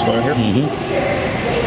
one here? Mm-hmm.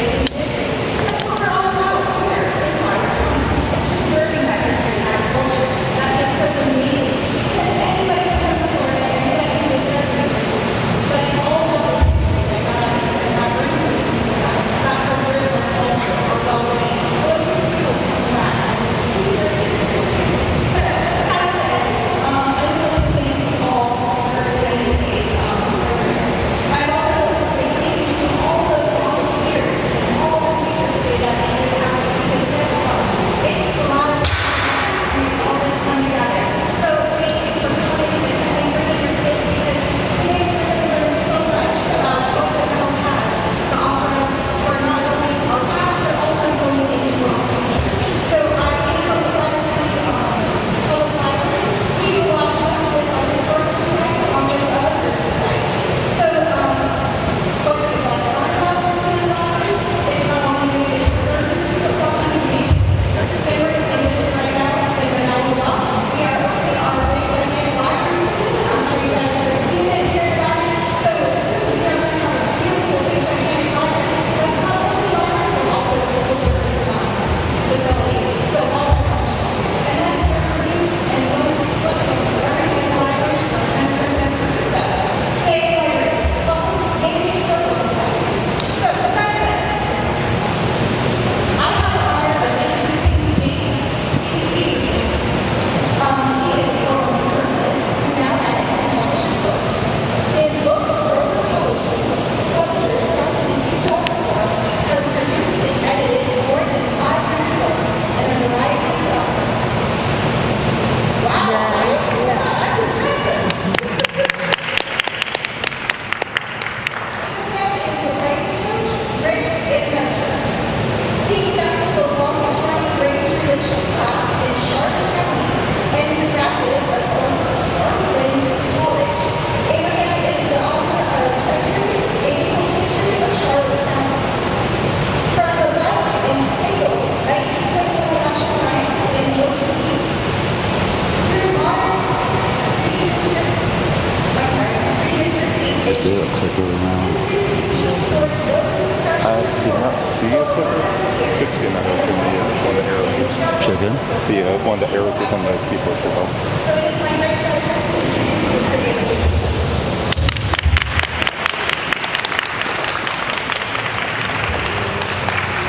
One of the arrows is on the keyboard as well.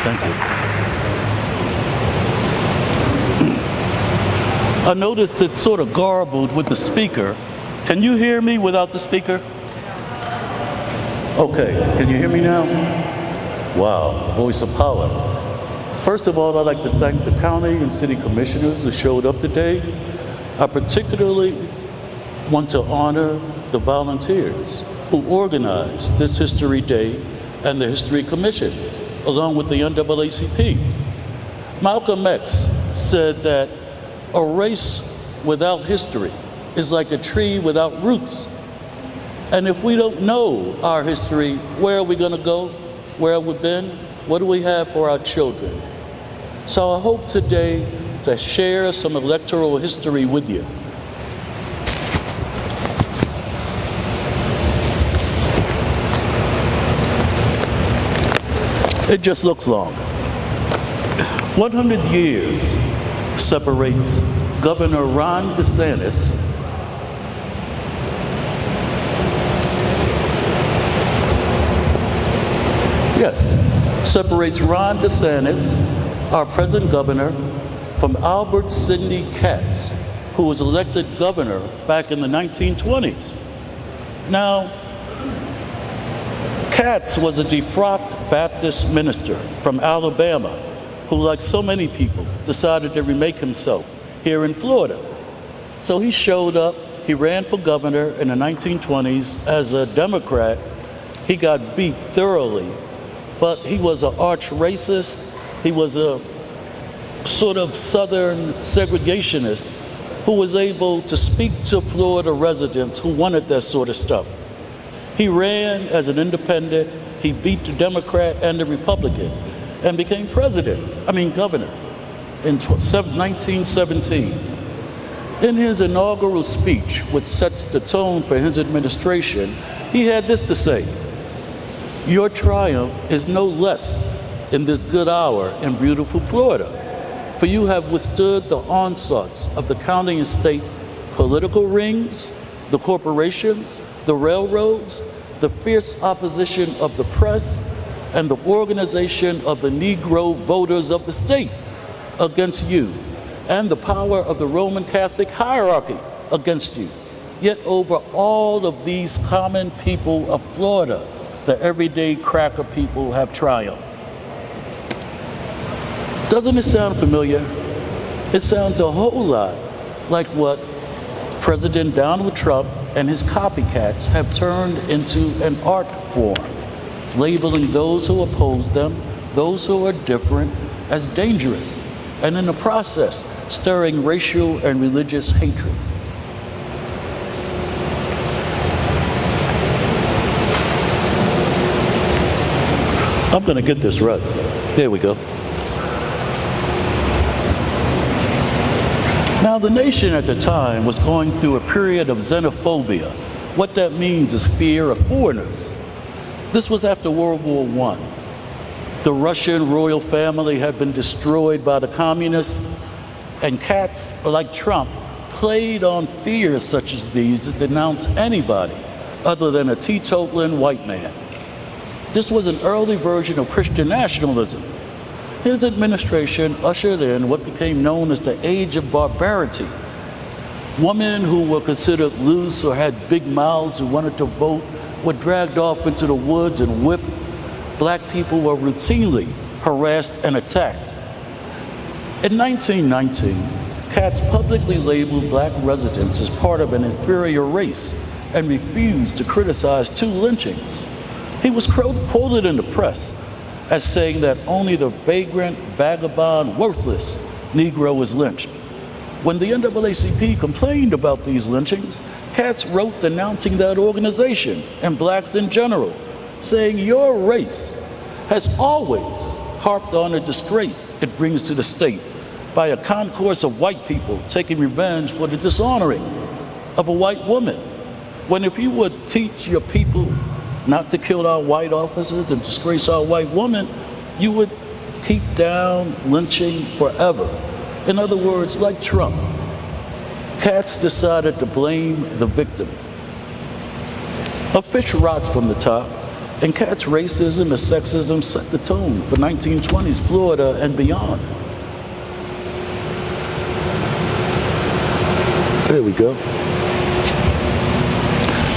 Thank you. I noticed it's sort of garbled with the speaker. Can you hear me without the speaker? Okay, can you hear me now? Wow, voice of power. First of all, I'd like to thank the county and city commissioners who showed up today. I particularly want to honor the volunteers who organized this History Day and the History Commission, along with the NAACP. Malcolm X said that a race without history is like a tree without roots. And if we don't know our history, where are we going to go? Where have we been? What do we have for our children? So I hope today to share some electoral history with you. It just looks long. 100 years separates Governor Ron DeSantis separates Ron DeSantis, our present governor, from Albert Sidney Katz, who was elected governor back in the 1920s. Now, Katz was a defrocked Baptist minister from Alabama who, like so many people, decided to remake himself here in Florida. So he showed up, he ran for governor in the 1920s as a Democrat. He got beat thoroughly, but he was an arch racist. He was a sort of Southern segregationist who was able to speak to Florida residents who wanted that sort of stuff. He ran as an independent. He beat the Democrat and the Republican and became governor in 1917. In his inaugural speech, which sets the tone for his administration, he had this to say: Your triumph is no less in this good hour in beautiful Florida, for you have withstood the onslaughts of the county and state political rings, the corporations, the railroads, the fierce opposition of the press, and the organization of the Negro voters of the state against you, and the power of the Roman Catholic hierarchy against you. Yet over all of these common people of Florida, the everyday cracker people have triumphed. Doesn't it sound familiar? It sounds a whole lot like what President Donald Trump and his copycats have turned into an art form, labeling those who oppose them, those who are different, as dangerous, and in the process, stirring racial and religious hatred. I'm gonna get this right. There we go. Now, the nation at the time was going through a period of xenophobia. What that means is fear of foreigners. This was after World War I. The Russian royal family had been destroyed by the communists, and cats like Trump played on fears such as these to denounce anybody other than a teetotaling white man. This was an early version of Christian nationalism. His administration ushered in what became known as the Age of Barbarity. Women who were considered loose or had big mouths who wanted to vote were dragged off into the woods and whipped. Black people were routinely harassed and attacked. In 1919, Katz publicly labeled black residents as part of an inferior race and refused to criticize 2 lynchings. He was quoted in the press as saying that only the vagrant, vagabond, worthless Negro was lynched. When the NAACP complained about these lynchings, Katz wrote denouncing that organization and blacks in general, saying your race has always harped on the disgrace it brings to the state by a concourse of white people taking revenge for the dishonoring of a white woman. When if you would teach your people not to kill our white officers and disgrace our white women, you would keep down lynching forever. In other words, like Trump, Katz decided to blame the victim. A fish rots from the top, and Katz racism and sexism set the tone for 1920s Florida and beyond. There we go.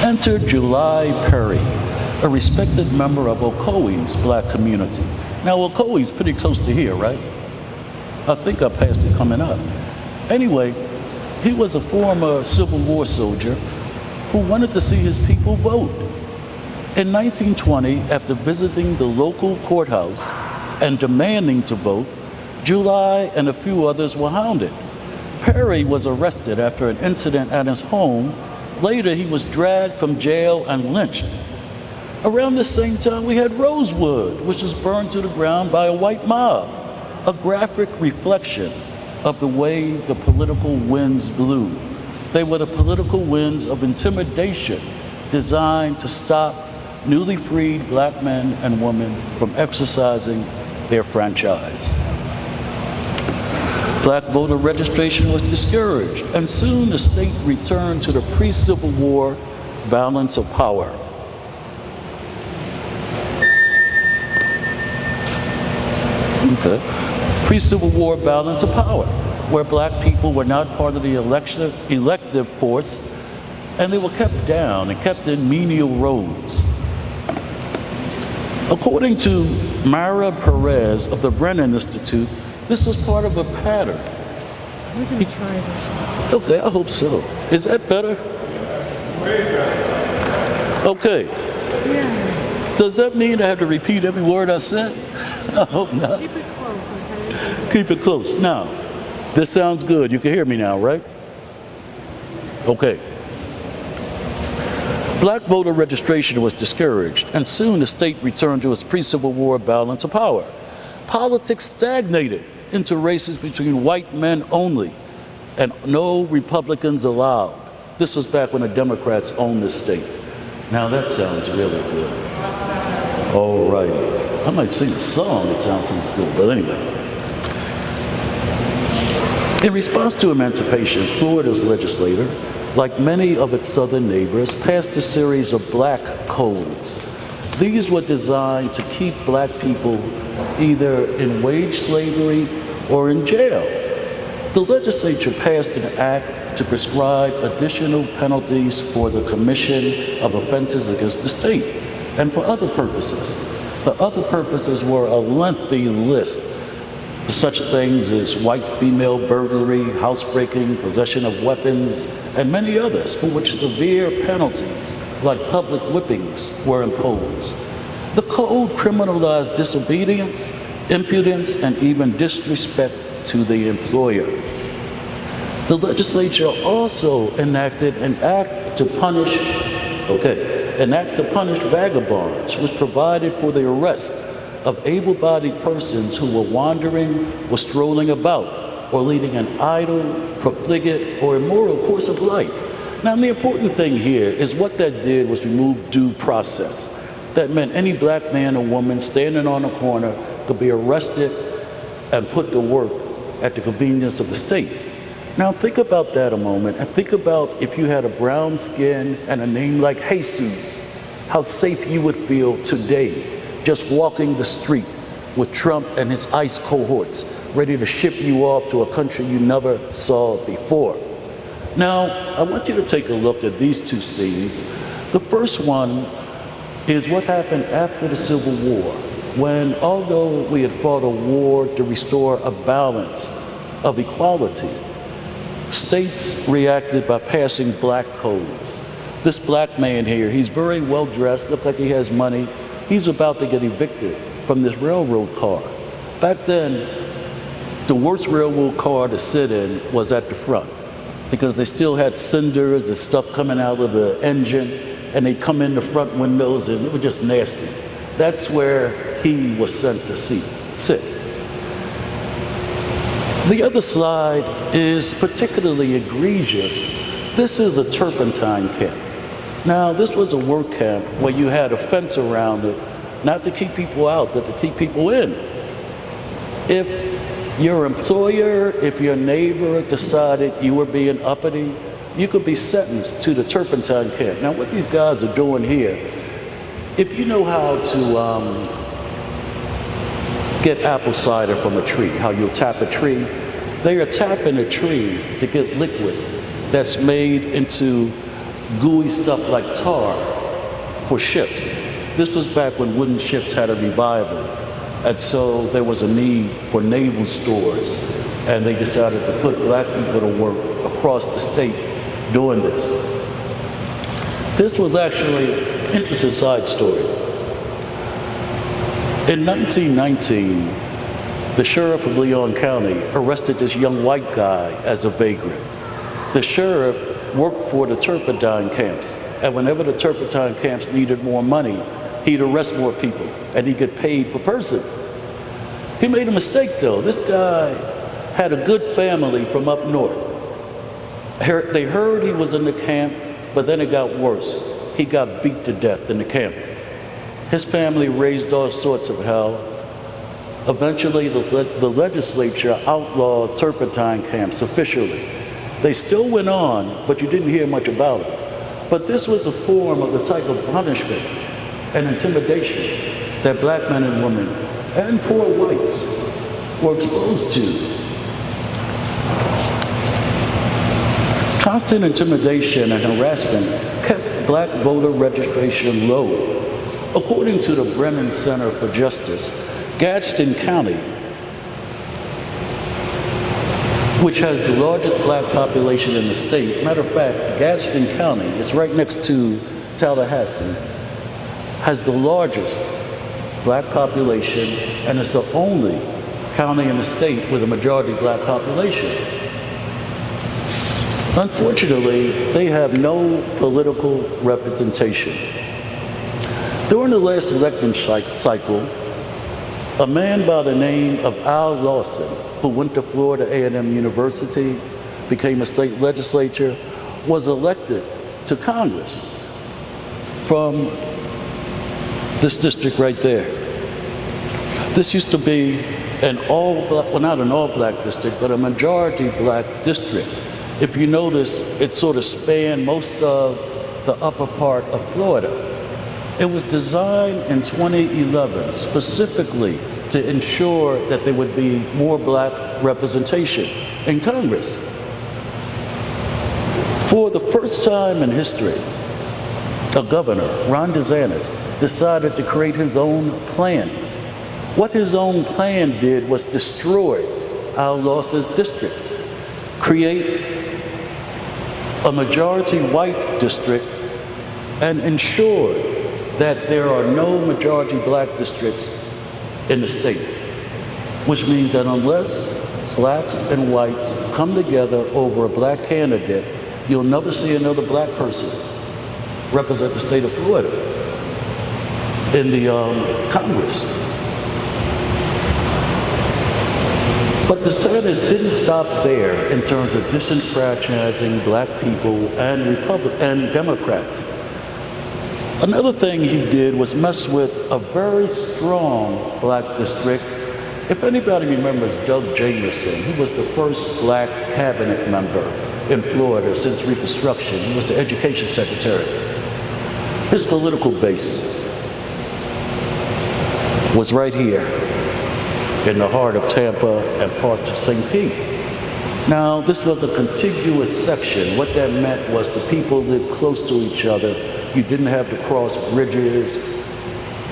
Enter July Perry, a respected member of Ocoee's black community. Now, Ocoee's pretty close to here, right? I think I passed it coming up. Anyway, he was a former Civil War soldier who wanted to see his people vote. In 1920, after visiting the local courthouse and demanding to vote, July and a few others were hounded. Perry was arrested after an incident at his home. Later, he was dragged from jail and lynched. Around the same time, we had Rosewood, which was burned to the ground by a white mob, a graphic reflection of the way the political winds blew. They were the political winds of intimidation designed to stop newly freed black men and women from exercising their franchise. Black voter registration was discouraged, and soon the state returned to the pre-Civil War balance of power. Okay. Pre-Civil War balance of power, where black people were not part of the elective force, and they were kept down and kept in menial roles. According to Myra Perez of the Brennan Institute, this was part of a pattern. We're going to try this one. Okay, I hope so. Is that better? Okay. Yeah. Does that mean I have to repeat every word I said? I hope not. Keep it close, okay? Keep it close. Now, this sounds good. You can hear me now, right? Okay. Black voter registration was discouraged, and soon the state returned to its pre-Civil War balance of power. Politics stagnated into races between white men only, and no Republicans allowed. This was back when the Democrats owned the state. Now that sounds really good. All right. I might sing a song, it sounds good, but anyway. In response to emancipation, Florida's legislature, like many of its southern neighbors, passed a series of black codes. These were designed to keep black people either in wage slavery or in jail. The legislature passed an act to prescribe additional penalties for the commission of offenses against the state and for other purposes. The other purposes were a lengthy list. Such things as white female burglary, housebreaking, possession of weapons, and many others for which severe penalties like public whippings were imposed. The code criminalized disobedience, impudence, and even disrespect to the employer. The legislature also enacted an act to punish vagabonds, which provided for the arrest of able-bodied persons who were wandering or strolling about or leading an idle, profligate, or immoral course of life. Now, the important thing here is what that did was remove due process. That meant any black man or woman standing on a corner could be arrested and put to work at the convenience of the state. Now think about that a moment, and think about if you had a brown skin and a name like Jesus, how safe you would feel today just walking the street with Trump and his ICE cohorts ready to ship you off to a country you never saw before. Now, I want you to take a look at these two scenes. The first one is what happened after the Civil War, when although we had fought a war to restore a balance of equality, states reacted by passing black codes. This black man here, he's very well dressed, looks like he has money. He's about to get evicted from this railroad car. Back then, the worst railroad car to sit in was at the front because they still had cinders and stuff coming out of the engine, and they come in the front windows and it was just nasty. That's where he was sent to sit. The other slide is particularly egregious. This is a turpentine camp. Now, this was a work camp where you had a fence around it, not to keep people out, but to keep people in. If your employer, if your neighbor decided you were being uppity, you could be sentenced to the turpentine camp. Now, what these guys are doing here, if you know how to get apple cider from a tree, how you'll tap a tree, they are tapping a tree to get liquid that's made into gooey stuff like tar for ships. This was back when wooden ships had a revival, and so there was a need for naval stores, and they decided to put black people to work across the state doing this. This was actually an interesting side story. In 1919, the sheriff of Leon County arrested this young white guy as a vagrant. The sheriff worked for the turpentine camps, and whenever the turpentine camps needed more money, he'd arrest more people, and he'd get paid per person. He made a mistake though. This guy had a good family from up north. They heard he was in the camp, but then it got worse. He got beat to death in the camp. His family raised all sorts of hell. Eventually, the legislature outlawed turpentine camps officially. They still went on, but you didn't hear much about it. But this was a form of the type of punishment and intimidation that black men and women and poor whites were exposed to. Constant intimidation and harassment kept black voter registration low. According to the Brennan Center for Justice, Gadsden County, which has the largest black population in the state. Matter of fact, Gadsden County, it's right next to Tallahassee, has the largest black population, and it's the only county in the state with a majority black population. Unfortunately, they have no political representation. During the last election cycle, a man by the name of Al Lawson, who went to Florida A&M University, became a state legislature, was elected to Congress from This district right there. This used to be an all black, well, not an all black district, but a majority black district. If you notice, it sort of spanned most of the upper part of Florida. It was designed in 2011 specifically to ensure that there would be more black representation in Congress. For the first time in history, a governor, Ron DeSantis, decided to create his own plan. What his own plan did was destroy Al Laws's district, create a majority white district, and ensure that there are no majority black districts in the state, which means that unless blacks and whites come together over a black candidate, you'll never see another black person represent the state of Florida in the Congress. But DeSantis didn't stop there in terms of disenfranchising black people and Democrats. Another thing he did was mess with a very strong black district. If anybody remembers Doug Jamieson, he was the first black cabinet member in Florida since Reconstruction. He was the education secretary. His political base was right here in the heart of Tampa and parts of St. Pete. Now, this was a contiguous section. What that meant was the people lived close to each other. You didn't have to cross bridges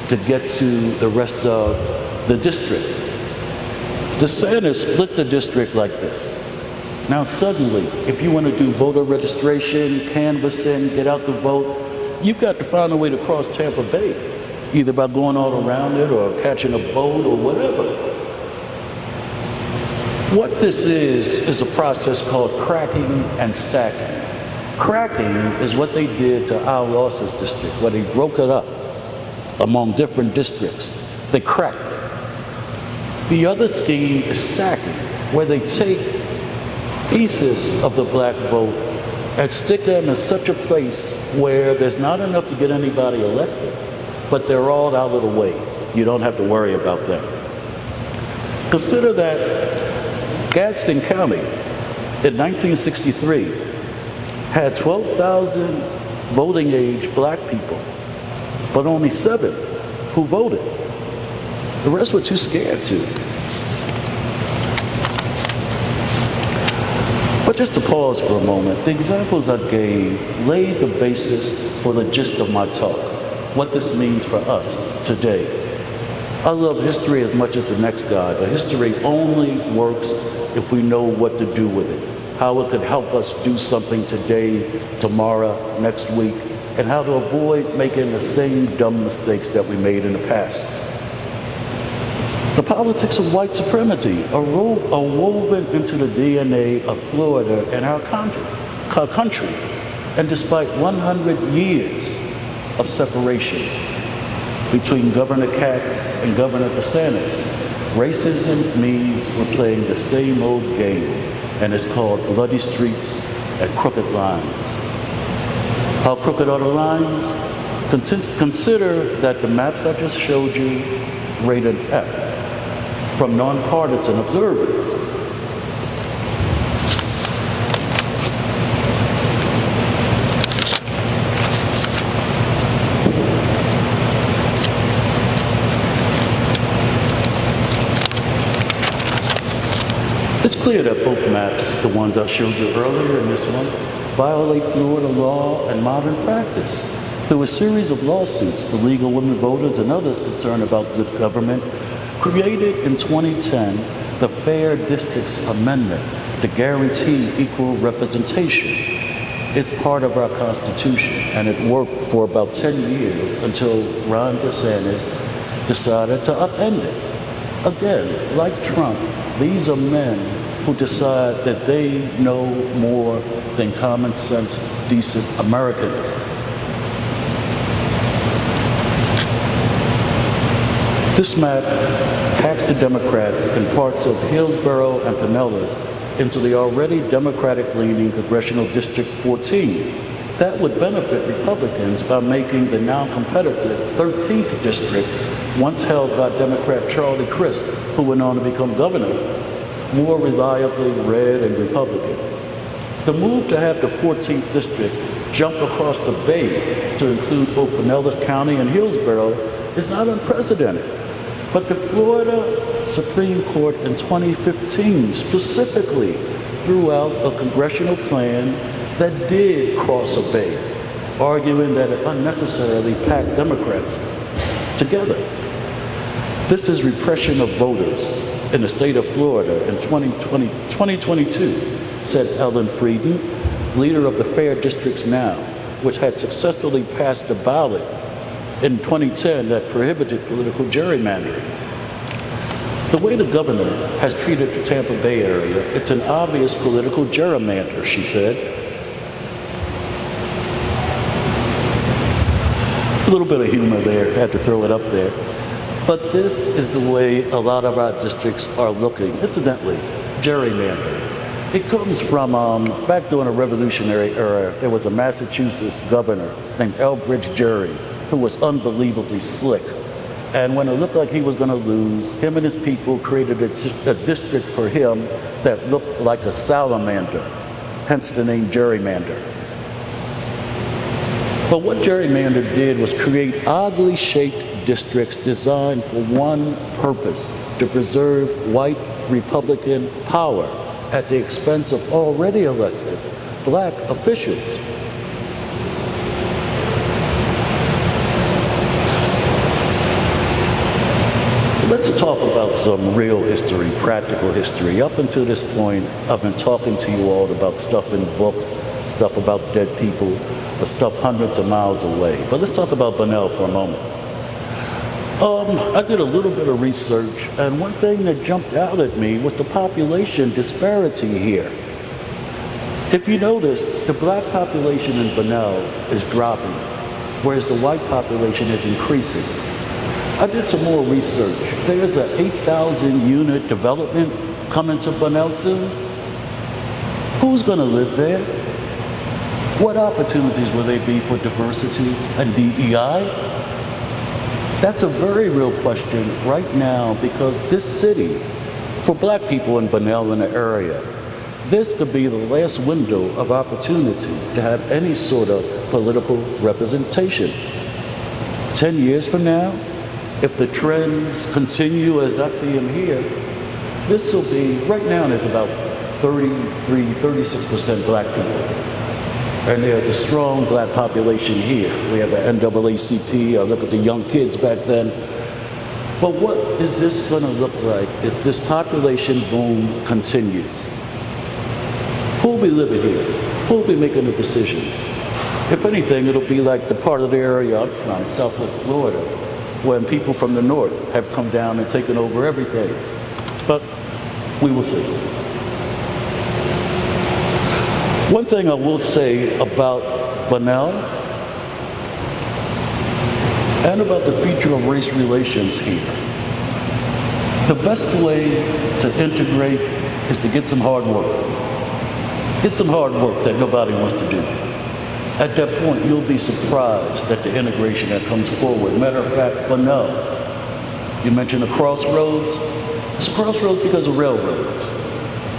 to get to the rest of the district. DeSantis split the district like this. Now suddenly, if you want to do voter registration, canvassing, get out the vote, you've got to find a way to cross Tampa Bay, either by going all around it or catching a boat or whatever. What this is a process called cracking and stacking. Cracking is what they did to Al Laws's district, where they broke it up among different districts. They cracked it. The other scheme is stacking, where they take pieces of the black vote and stick them in such a place where there's not enough to get anybody elected, but they're all out of the way. You don't have to worry about them. Consider that Gadsden County in 1963 had 12,000 voting age black people, but only 7 who voted. The rest were too scared to. But just to pause for a moment, the examples I gave laid the basis for the gist of my talk, what this means for us today. I love history as much as the next guy, but history only works if we know what to do with it, how it could help us do something today, tomorrow, next week, and how to avoid making the same dumb mistakes that we made in the past. The politics of white supremacy are woven into the DNA of Florida and our country. And despite 100 years of separation between Governor Katz and Governor DeSantis, racism means we're playing the same old game, and it's called bloody streets and crooked lines. How crooked are the lines? Consider that the maps I just showed you rated F from nonpartisan observers. It's clear that both maps, the ones I showed you earlier and this one, violate Florida law and modern practice. Through a series of lawsuits, the League of Women Voters and others concerned about good government created in 2010 the Fair Districts Amendment to guarantee equal representation. It's part of our Constitution, and it worked for about 10 years until Ron DeSantis decided to upend it. Again, like Trump, these are men who decide that they know more than common sense, decent Americans. This map packs the Democrats in parts of Hillsborough and Pinellas into the already Democratic-leaning Congressional District 14 That would benefit Republicans by making the now competitive 13th district, once held by Democrat Charlie Crist, who went on to become governor, more reliably red and Republican. The move to have the 14th district jump across the bay to include both Pinellas County and Hillsborough is not unprecedented. But the Florida Supreme Court in 2015 specifically threw out a congressional plan that did cross a bay, arguing that it unnecessarily packed Democrats together. This is repression of voters in the state of Florida in 2022, said Ellen Frieden, leader of the Fair Districts Now, which had successfully passed a ballot in 2010 that prohibited political gerrymandering. The way the governor has treated the Tampa Bay area, it's an obvious political gerrymander, she said. A little bit of humor there, had to throw it up there. But this is the way a lot of our districts are looking. Incidentally, gerrymandering. It comes from, back during the Revolutionary era, there was a Massachusetts governor named Elbridge Gerry, who was unbelievably slick. And when it looked like he was going to lose, him and his people created a district for him that looked like a salamander, hence the name gerrymander. But what gerrymander did was create oddly shaped districts designed for one purpose, to preserve white Republican power at the expense of already elected black officials. Let's talk about some real history, practical history. Up until this point, I've been talking to you all about stuff in books, stuff about dead people, or stuff hundreds of miles away. But let's talk about Bunnell for a moment. I did a little bit of research, and one thing that jumped out at me was the population disparity here. If you notice, the black population in Bunnell is dropping, whereas the white population is increasing. I did some more research. There's an 8,000 unit development coming to Bunnell soon. Who's going to live there? What opportunities will there be for diversity and DEI? That's a very real question right now, because this city, for black people in Bunnell and the area, this could be the last window of opportunity to have any sort of political representation. 10 years from now, if the trends continue as I see them here, this will be, right now there's about 36% black people. And there's a strong black population here. We have the NAACP, I look at the young kids back then. But what is this gonna look like if this population boom continues? Who'll be living here? Who'll be making the decisions? If anything, it'll be like the part of the area I'm from, Southwest Florida, when people from the north have come down and taken over everything. But we will see. One thing I will say about Bunnell and about the future of race relations here, the best way to integrate is to get some hard work. Get some hard work that nobody wants to do. At that point, you'll be surprised at the integration that comes forward. Matter of fact, Bunnell, you mentioned a crossroads. It's a crossroads because of railroads.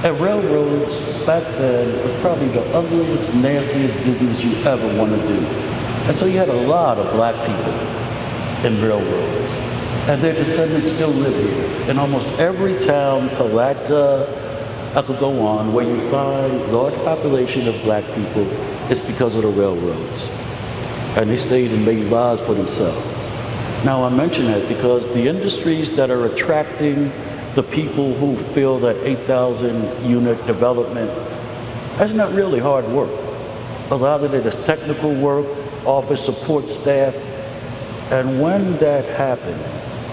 And railroads back then was probably the ugliest, nastiest business you ever want to do. And so you had a lot of black people in railroads. And their descendants still live here. In almost every town, Palatka, I could go on, where you find large population of black people, it's because of the railroads. And they stayed and made lives for themselves. Now I mention that because the industries that are attracting the people who feel that 8,000 unit development, that's not really hard work. A lot of it is technical work, office support staff, and when that happens,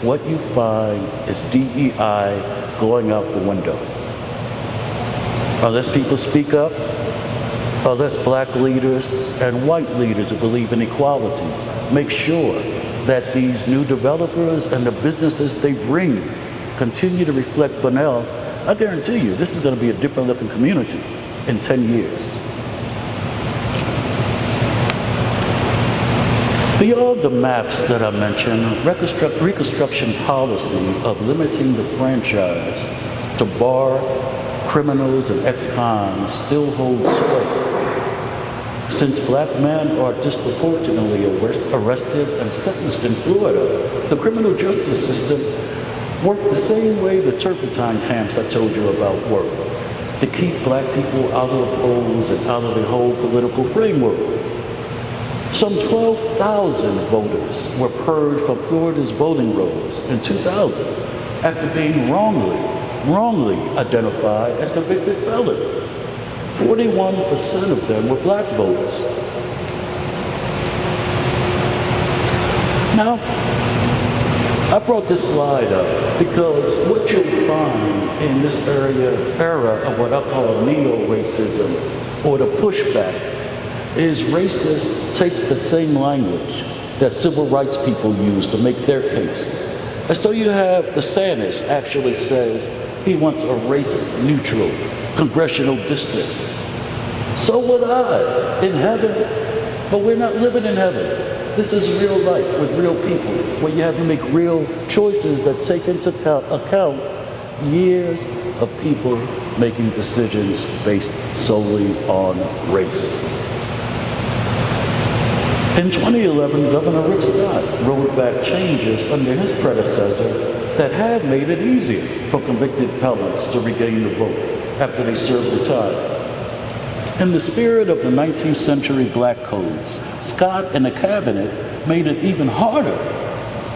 what you find is DEI going out the window. Unless people speak up, unless black leaders and white leaders who believe in equality make sure that these new developers and the businesses they bring continue to reflect Bunnell, I guarantee you this is going to be a different looking community in 10 years. Beyond the maps that I mentioned, Reconstruction policy of limiting the franchise to bar criminals and ex-cons still holds sway. Since black men are disproportionately arrested and sentenced in Florida, the criminal justice system worked the same way the turpentine camps I told you about work, to keep black people out of the polls and out of the whole political framework. Some 12,000 voters were purged from Florida's voting rolls in 2000 after being wrongly identified as convicted felons. 41% of them were black voters. Now, I brought this slide up because what you'll find in this era of what I call neo-racism or the pushback is racists take the same language that civil rights people use to make their case. And so you have DeSantis actually says he wants a race-neutral congressional district. So would I, in heaven, but we're not living in heaven. This is real life with real people, where you have to make real choices that take into account years of people making decisions based solely on race. In 2011, Governor Rick Scott rolled back changes under his predecessor that had made it easier for convicted felons to regain the vote after they served their time. In the spirit of the 19th century black codes, Scott and the cabinet made it even harder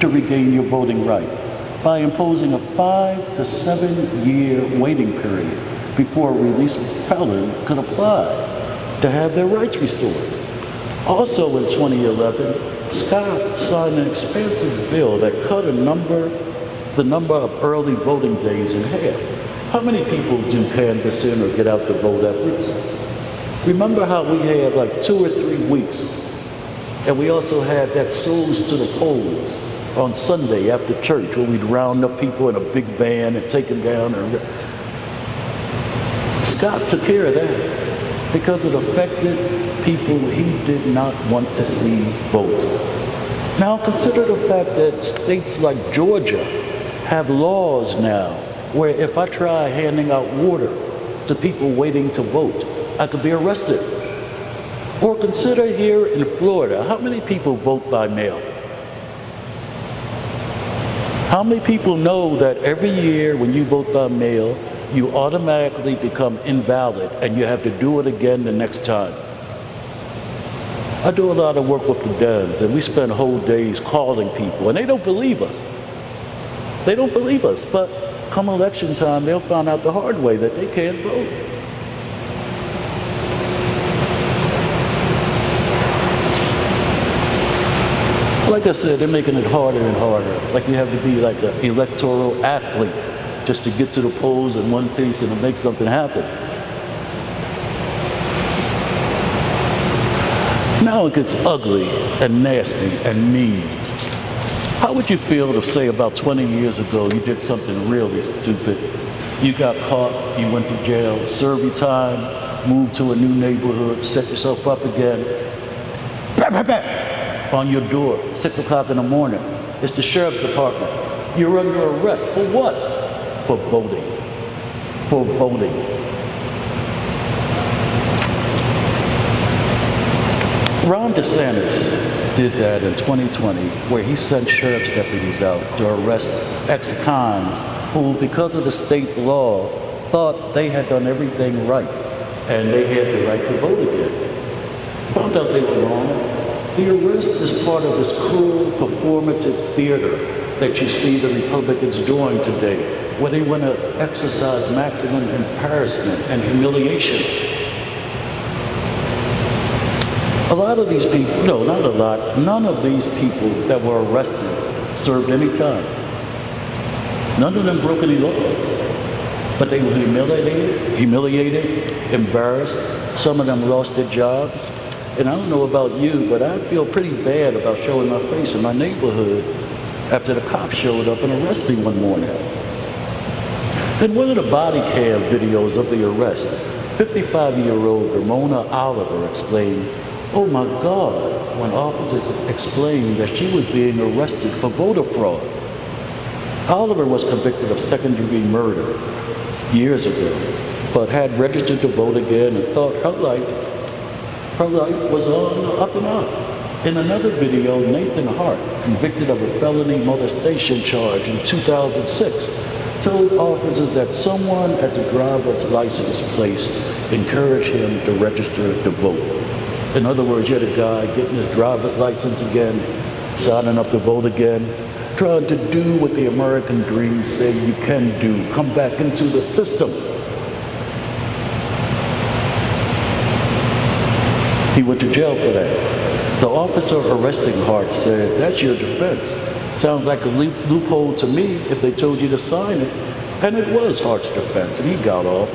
to regain your voting right by imposing a 5 to 7 year waiting period before a released felon could apply to have their rights restored. Also in 2011, Scott signed an expansive bill that cut the number of early voting days in half. How many people do canvass in or get out the vote efforts? Remember how we had like 2 or 3 weeks, and we also had that Souls to the Polls on Sunday after church, where we'd round up people in a big van and take them down. Scott took care of that because it affected people he did not want to see vote. Now consider the fact that states like Georgia have laws now where if I try handing out water to people waiting to vote, I could be arrested. Or consider here in Florida, how many people vote by mail? How many people know that every year when you vote by mail, you automatically become invalid and you have to do it again the next time? I do a lot of work with the Dems, and we spend whole days calling people, and they don't believe us. They don't believe us, but come election time, they'll find out the hard way that they can't vote. Like I said, they're making it harder and harder. Like you have to be like an electoral athlete just to get to the polls in one piece and to make something happen. Now it gets ugly and nasty and mean. How would you feel if, say, about 20 years ago, you did something really stupid? You got caught, you went to jail, served your time, moved to a new neighborhood, set yourself up again. Bam, bam, bam. On your door, 6 o'clock in the morning. It's the sheriff's department. You're under arrest. For what? For voting. For voting. Ron DeSantis did that in 2020, where he sent sheriff's deputies out to arrest ex-cons who, because of the state law, thought they had done everything right and they had the right to vote again. Found out they were wrong. The arrest is part of this cruel performative theater that you see the Republicans doing today, where they want to exercise maximum embarrassment and humiliation. A lot of these people, no, not a lot, none of these people that were arrested served any time. None of them broke any laws. But they were humiliated, embarrassed. Some of them lost their jobs. And I don't know about you, but I feel pretty bad about showing my face in my neighborhood after the cops showed up and arrested me one morning. In one of the body cam videos of the arrest, 55-year-old Ramona Oliver exclaimed, "Oh my God, when officers explained that she was being arrested for voter fraud. Oliver was convicted of second-degree murder years ago, but had registered to vote again and thought her life was on the up and up. In another video, Nathan Hart, convicted of a felony molestation charge in 2006, told officers that someone at the driver's license place encouraged him to register to vote. In other words, you had a guy getting his driver's license again, signing up to vote again, trying to do what the American dream say you can do, come back into the system. He went to jail for that. The officer arresting Hart said, "That's your defense. Sounds like a loophole to me if they told you to sign it." And it was Hart's defense, and he got off.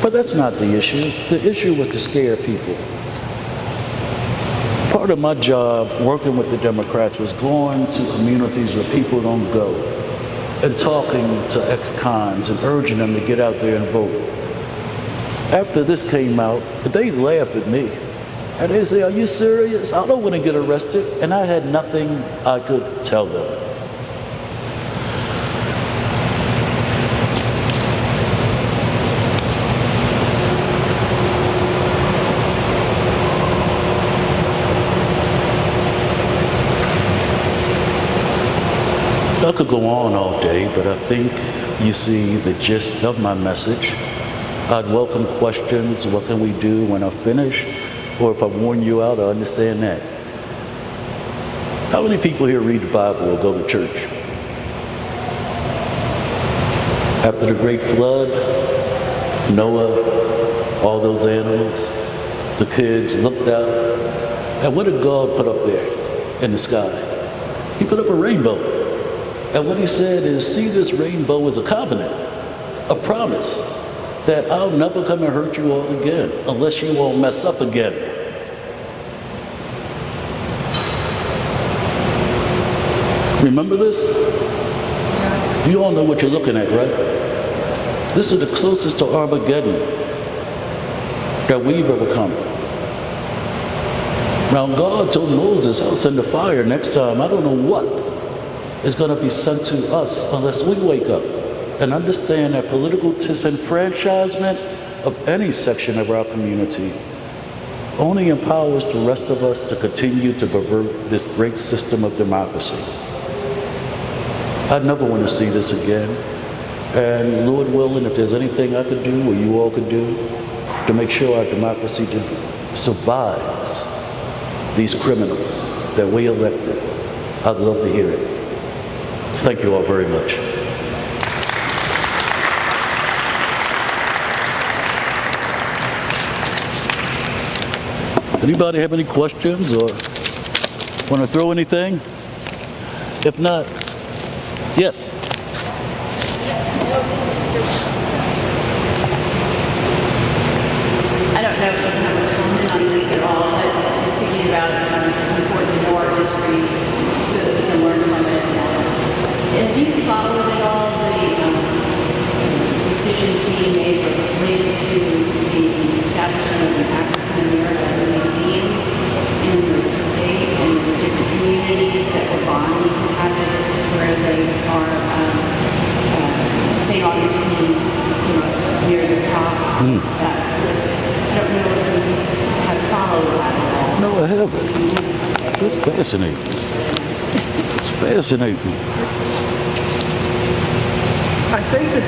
But that's not the issue. The issue was to scare people. Part of my job working with the Democrats was going to communities where people don't go and talking to ex-cons and urging them to get out there and vote. After this came out, they laugh at me. And they say, "Are you serious? I don't want to get arrested." And I had nothing I could tell them. I could go on all day, but I think you see the gist of my message. I'd welcome questions. What can we do when I finish? Or if I warn you out, I understand that. How many people here read the Bible or go to church? After the great flood, Noah, all those animals, the kids looked out, and what did God put up there in the sky? He put up a rainbow. And what he said is, see this rainbow as a covenant, a promise that I'll never come and hurt you all again unless you won't mess up again. Remember this? You all know what you're looking at, right? This is the closest to Armageddon that we've ever come. Now God told Moses, I'll send a fire next time. I don't know what is going to be sent to us unless we wake up and understand that political disenfranchisement of any section of our community only empowers the rest of us to continue to pervert this great system of democracy. I never want to see this again. And Lord willing, if there's anything I could do or you all could do to make sure our democracy survives these criminals that we elected, I'd love to hear it. Thank you all very much. Anybody have any questions or want to throw anything? If not, yes. I don't know if you have a comment on this at all, but speaking about it's important to know our history so that we can learn from it. Have you followed at all the decisions being made related to the establishment of an African American Museum in the state and the different communities that were vying to have it, where they are St. Augustine, near the top that list? I don't know if you have followed that at all. No, I haven't. It's fascinating. It's fascinating. I think the